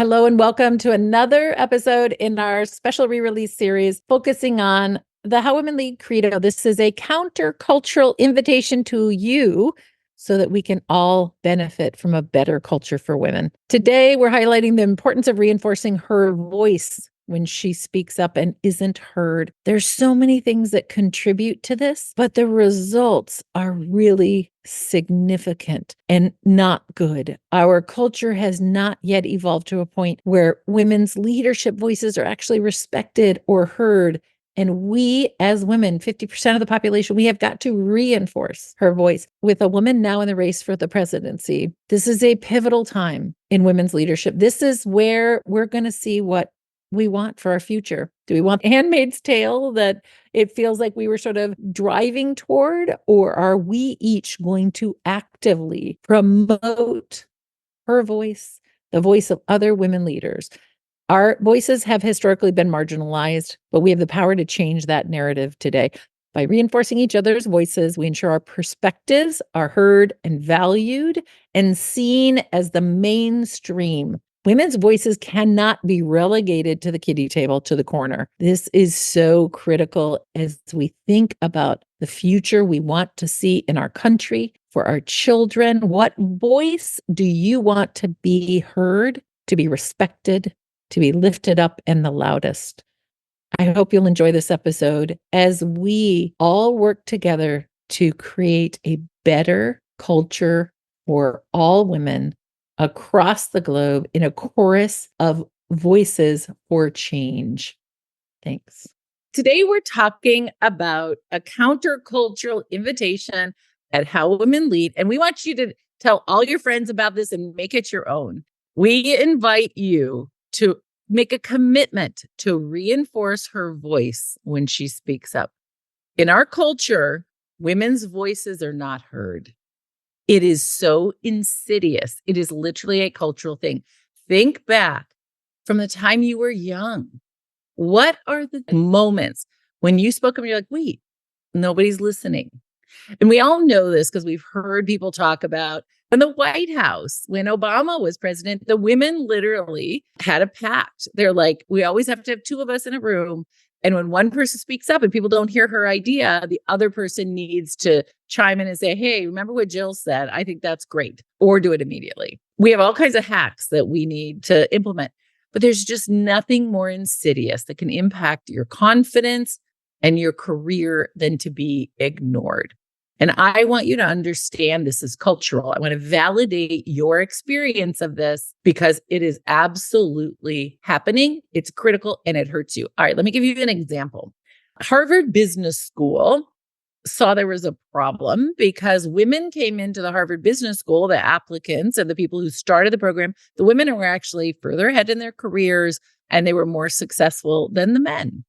Hello and welcome to another episode in our special re-release series focusing on the How Women Lead Credo. This is a countercultural invitation to you so that we can all benefit from a better culture for women. Today, we're highlighting the importance of reinforcing her voice when she speaks up and isn't heard. There's so many things that contribute to this, but the results are really significant and not good. Our culture has not yet evolved to a point where women's leadership voices are actually respected or heard. And we, as women, 50% of the population, we have got to reinforce her voice. With a woman now in the race for the presidency, this is a pivotal time in women's leadership. This is where we're going to see what we want for our future. Do we want Handmaid's Tale that it feels like we were sort of driving toward, or are we each going to actively promote her voice, the voice of other women leaders? Our voices have historically been marginalized, but we have the power to change that narrative today. By reinforcing each other's voices, we ensure our perspectives are heard and valued and seen as the mainstream. Women's voices cannot be relegated to the kiddie table, to the corner. This is so critical as we think about the future we want to see in our country, for our children. What voice do you want to be heard, to be respected, to be lifted up and the loudest? I hope you'll enjoy this episode as we all work together to create a better culture for all women across the globe in a chorus of voices for change. Thanks. Today, we're talking about a countercultural invitation at How Women Lead, and we want you to tell all your friends about this and make it your own. We invite you to make a commitment to reinforce her voice when she speaks up. In our culture, women's voices are not heard. It is so insidious. It is literally a cultural thing. Think back from the time you were young. What are the moments when you spoke up and you're like, wait, nobody's listening? And we all know this because we've heard people talk about in the White House, when Obama was president, the women literally had a pact. They're like, we always have to have two of us in a room. And when one person speaks up and people don't hear her idea, the other person needs to chime in and say, hey, remember what Jill said? I think that's great. Or do it immediately. We have all kinds of hacks that we need to implement, but there's just nothing more insidious that can impact your confidence and your career than to be ignored. And I want you to understand this is cultural. I want to validate your experience of this because it is absolutely happening. It's critical and it hurts you. All right, let me give you an example. Harvard Business School saw there was a problem because women came into the Harvard Business School, the applicants and the people who started the program. The women were actually further ahead in their careers and they were more successful than the men.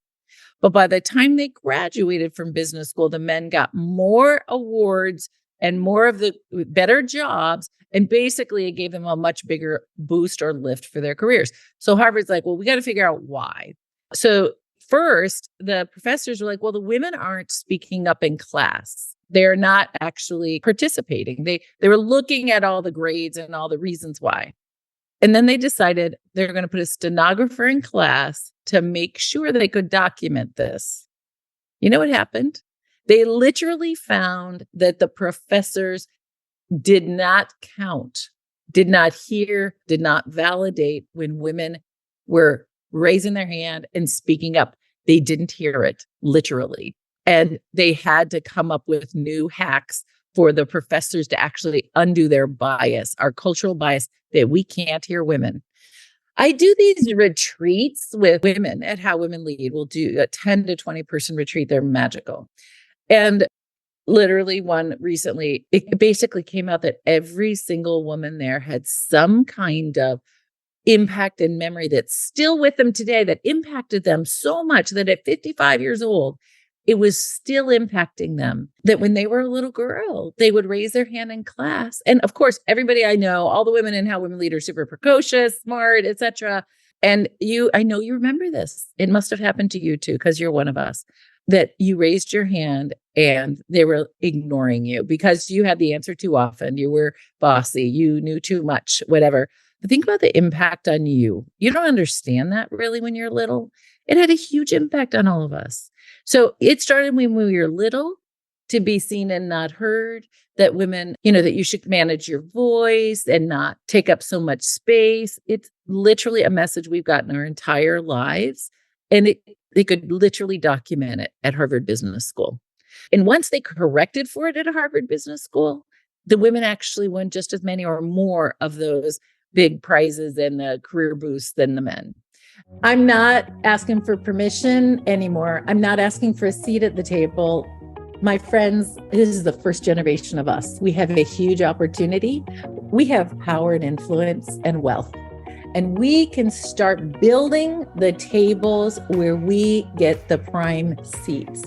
But by the time they graduated from business school, the men got more awards and more of the better jobs. And basically, it gave them a much bigger boost or lift for their careers. So Harvard's like, well, we got to figure out why. So first, the professors were like, well, the women aren't speaking up in class. They're not actually participating. They were looking at all the grades and all the reasons why. And then they decided they're going to put a stenographer in class to make sure they could document this. You know what happened? They literally found that the professors did not count, did not hear, did not validate when women were raising their hand and speaking up. They didn't hear it, literally. And they had to come up with new hacks for the professors to actually undo their bias, our cultural bias that we can't hear women. I do these retreats with women at How Women Lead. We'll do a 10 to 20 person retreat. They're magical. And literally one recently, it basically came out that every single woman there had some kind of impact and memory that's still with them today that impacted them so much that at 55 years old, it was still impacting them, that when they were a little girl, they would raise their hand in class. And of course, everybody I know, all the women in How Women Lead are super precocious, smart, etc. And I know you remember this. It must have happened to you too, because you're one of us, that you raised your hand and they were ignoring you because you had the answer too often. You were bossy. You knew too much, whatever. think about the impact on you. You don't understand that really when you're little. It had a huge impact on all of us. So it started when we were little to be seen and not heard, that women, that you should manage your voice and not take up so much space. It's literally a message we've gotten our entire lives. And they could literally document it at Harvard Business School. And once they corrected for it at Harvard Business School, the women actually won just as many or more of those big prizes and the career boosts than the men. I'm not asking for permission anymore. I'm not asking for a seat at the table. My friends, this is the first generation of us. We have a huge opportunity. We have power and influence and wealth. And we can start building the tables where we get the prime seats.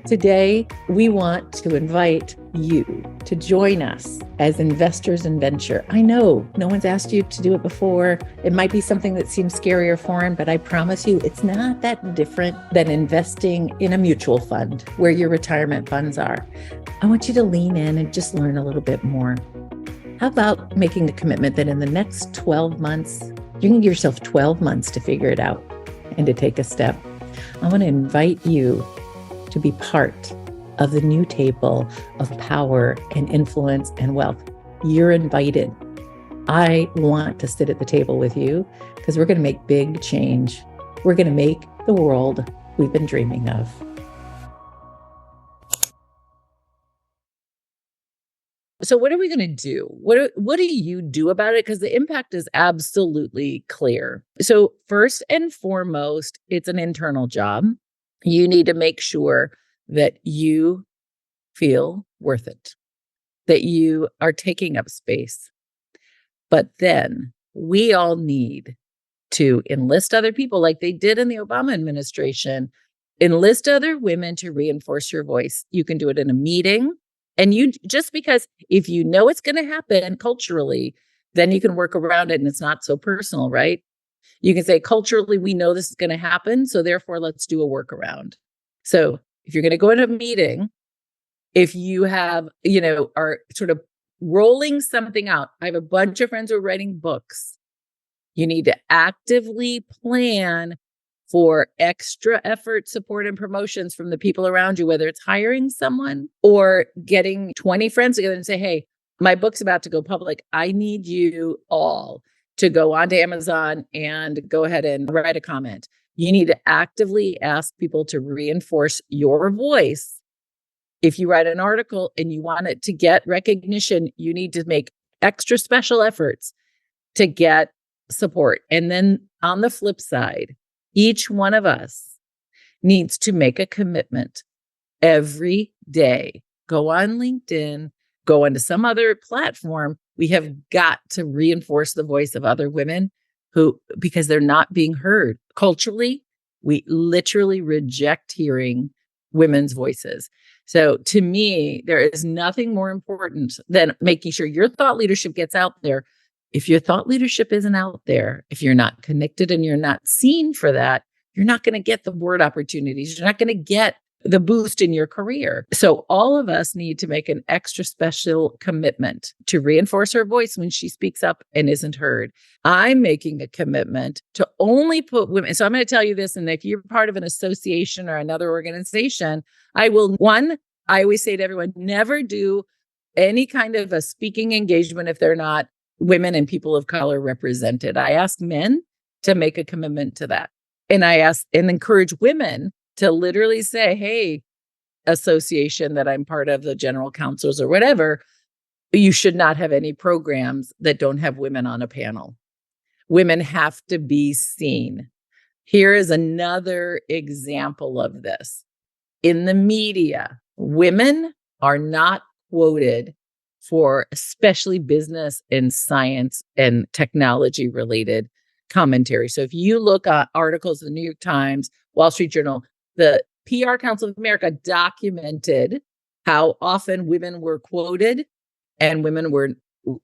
Today, we want to invite you to join us as investors in venture. I know no one's asked you to do it before. It might be something that seems scary or foreign, but I promise you it's not that different than investing in a mutual fund where your retirement funds are. I want you to lean in and just learn a little bit more. How about making a commitment that in the next 12 months, you can give yourself 12 months to figure it out and to take a step. I want to invite you to be part of the new table of power and influence and wealth. You're invited. I want to sit at the table with you because we're going to make big change. We're going to make the world we've been dreaming of. So what are we going to do? What do you do about it? Because the impact is absolutely clear. So first and foremost, it's an internal job. You need to make sure that you feel worth it, that you are taking up space. But then we all need to enlist other people like they did in the Obama administration. Enlist other women to reinforce your voice. You can do it in a meeting. And just because if you know it's going to happen culturally, then you can work around it and it's not so personal, right? You can say culturally, we know this is going to happen. So therefore, let's do a workaround. So if you're going to go into a meeting, if you have, are sort of rolling something out, I have a bunch of friends who are writing books. You need to actively plan for extra effort, support, and promotions from the people around you, whether it's hiring someone or getting 20 friends together and say, hey, my book's about to go public. I need you all to go onto Amazon and go ahead and write a comment. You need to actively ask people to reinforce your voice. If you write an article and you want it to get recognition, you need to make extra special efforts to get support. And then on the flip side, each one of us needs to make a commitment every day. Go on LinkedIn, go onto some other platform. We have got to reinforce the voice of other women because they're not being heard. Culturally, we literally reject hearing women's voices. So to me, there is nothing more important than making sure your thought leadership gets out there. If your thought leadership isn't out there, if you're not connected and you're not seen for that, you're not going to get the board opportunities. You're not going to get the boost in your career. So all of us need to make an extra special commitment to reinforce her voice when she speaks up and isn't heard. I'm making a commitment to only put women. So I'm going to tell you this. And if you're part of an association or another organization, I always say to everyone, never do any kind of a speaking engagement if they're not women and people of color represented. I ask men to make a commitment to that. And I ask and encourage women to literally say, hey, association that I'm part of, the general councils or whatever, you should not have any programs that don't have women on a panel. Women have to be seen. Here is another example of this. In the media, women are not quoted for especially business and science and technology related commentary. So if you look at articles in the New York Times, Wall Street Journal, the PR Council of America documented how often women were quoted, and women were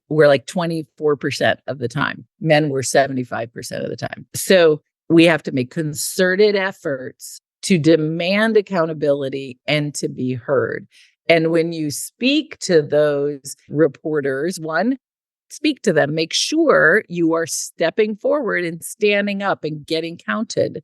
like 24% of the time. Men were 75% of the time. So we have to make concerted efforts to demand accountability and to be heard. And when you speak to those reporters, one, speak to them. Make sure you are stepping forward and standing up and getting counted.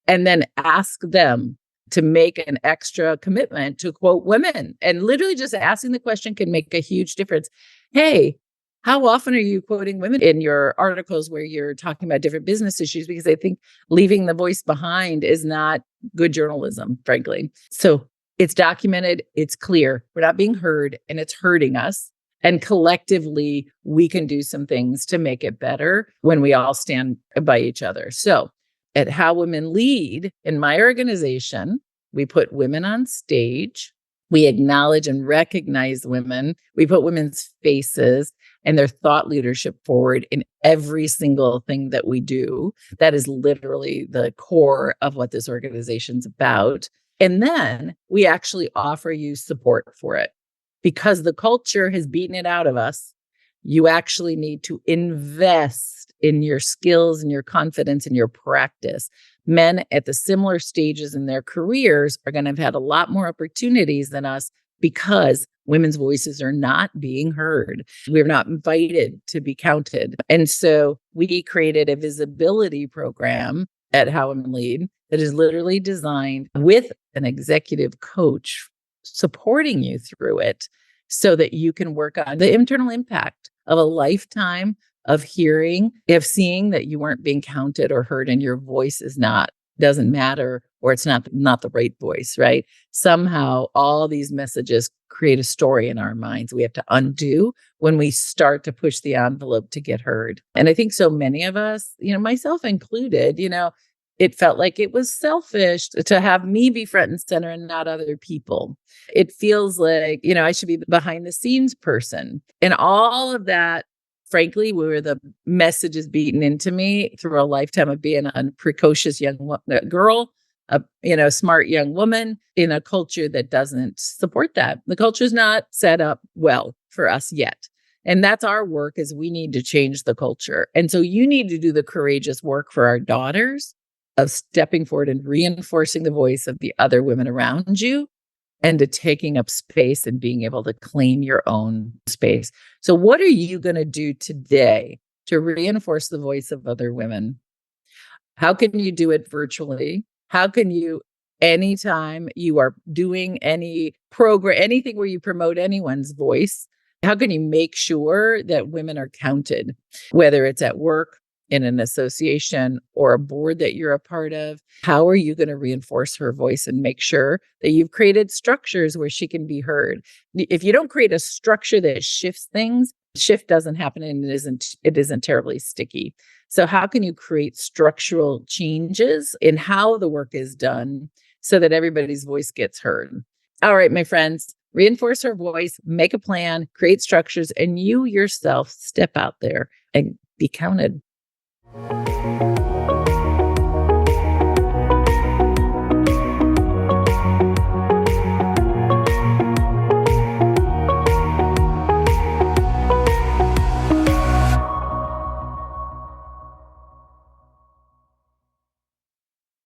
And then ask them to make an extra commitment to quote women. And literally just asking the question can make a huge difference. Hey, how often are you quoting women in your articles where you're talking about different business issues? Because I think leaving the voice behind is not good journalism, frankly. So it's documented, it's clear, we're not being heard, and it's hurting us. And collectively, we can do some things to make it better when we all stand by each other. So at How Women Lead, in my organization, we put women on stage. We acknowledge and recognize women. We put women's faces and their thought leadership forward in every single thing that we do. That is literally the core of what this organization's about. And then we actually offer you support for it because the culture has beaten it out of us. You actually need to invest in your skills and your confidence and your practice. Men at the similar stages in their careers are going to have had a lot more opportunities than us because women's voices are not being heard. We're not invited to be counted. And so we created a visibility program at How Women Lead that is literally designed with an executive coach supporting you through it so that you can work on the internal impact of a lifetime of seeing that you weren't being counted or heard and your voice doesn't matter, or it's not the right voice, right? Somehow all these messages create a story in our minds we have to undo when we start to push the envelope to get heard. And I think so many of us, myself included, it felt like it was selfish to have me be front and center and not other people. It feels like, I should be the behind the scenes person. And all of that, frankly, were the messages beaten into me through a lifetime of being a precocious young girl, a smart young woman in a culture that doesn't support that. The culture is not set up well for us yet. And that's our work, is we need to change the culture. And so you need to do the courageous work for our daughters of stepping forward and reinforcing the voice of the other women around you and to taking up space and being able to claim your own space. So what are you going to do today to reinforce the voice of other women? How can you do it virtually? How can you, anytime you are doing any program, anything where you promote anyone's voice, how can you make sure that women are counted, whether it's at work, in an association, or a board that you're a part of? How are you going to reinforce her voice and make sure that you've created structures where she can be heard? If you don't create a structure that shifts things, shift doesn't happen and it isn't terribly sticky. So how can you create structural changes in how the work is done so that everybody's voice gets heard? All right, my friends, reinforce her voice, make a plan, create structures, and you yourself step out there and be counted.